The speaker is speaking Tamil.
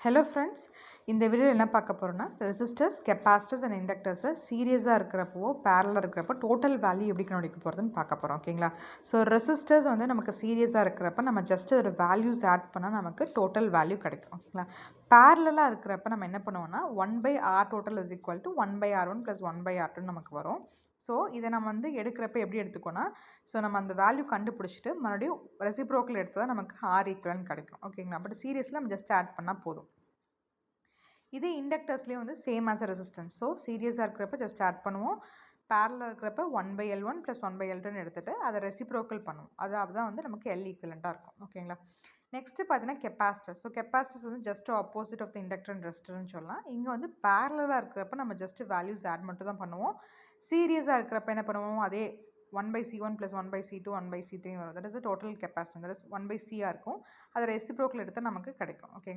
ஹலோ ஃப்ரெண்ட்ஸ், இந்த வீடியோவில் என்ன பார்க்க போகிறோன்னா ரெசிஸ்டர்ஸ், கெப்பாசிட்டர்ஸ் அண்ட் இண்டக்டர்ஸை சீரியஸாக இருக்கிறப்போ பேரலாக இருக்கிறப்போ டோட்டல் வேல்யூ எப்படி கண்டுபிடிக்க போகிறதுன்னு பார்க்க போகிறோம். ஓகேங்களா? ஸோ ரெசிஸ்டர்ஸ் வந்து நமக்கு சீரியஸாக இருக்கிறப்ப நம்ம ஜஸ்ட் ஒரு வேல்யூஸ் ஆட் பண்ணால் நமக்கு டோட்டல் வேல்யூ கிடைக்கும். ஓகேங்களா? பேரலாக இருக்கிறப்ப நம்ம என்ன பண்ணுவோம்னா 1/R total is equal to 1/R1 plus 1/R2 நமக்கு வரும். ஸோ இதை நம்ம வந்து எடுக்கிறப்ப எப்படி எடுத்துக்கோன்னா, ஸோ நம்ம அந்த வேல்யூ கண்டுபிடிச்சிட்டு மறுபடியும் ரெசிப்ரோக்கல் எடுத்து தான் நமக்கு R ஈக்குவலன்ட் கிடைக்கும். ஓகேங்களா? பட் சீரியஸில் நம்ம ஜஸ்ட் ஆட் பண்ணால் போதும். இதே இண்டக்டர்ஸ்லேயும் வந்து same as a resistance. So சீரியஸாக இருக்கிறப்ப ஜஸ்ட் ஆட் பண்ணுவோம். பேரலாக இருக்கிறப்ப 1/L1 + 1/L2ன்னு எடுத்துகிட்டு அதை ரெசிப்ரோக்கல் பண்ணுவோம். அதுதான் வந்து நமக்கு L ஈக்குவலண்ட்டாக இருக்கும். ஓகேங்களா? நெக்ஸ்ட்டு பார்த்தீங்கன்னா கெப்பாசிட்டர்ஸ். ஸோ கெப்பாசிட்டர்ஸ் வந்து just opposite of the inductor and ரெசிஸ்டர்னு சொல்லலாம். இங்கே வந்து பேரலாக இருக்கிறப்ப நம்ம ஜஸ்ட் வேல்யூஸ் ஆட் மட்டும் தான் பண்ணுவோம். சீரியஸாக இருக்கிறப்ப என்ன பண்ணுவோம், அதே 1/C1 + 1/C2 1/C3 வரும். That is the total capacitance. That is 1/C இருக்கும். அதை ரெசிப்ரோக்கல் எடுத்தால் நமக்கு கிடைக்கும். ஓகே.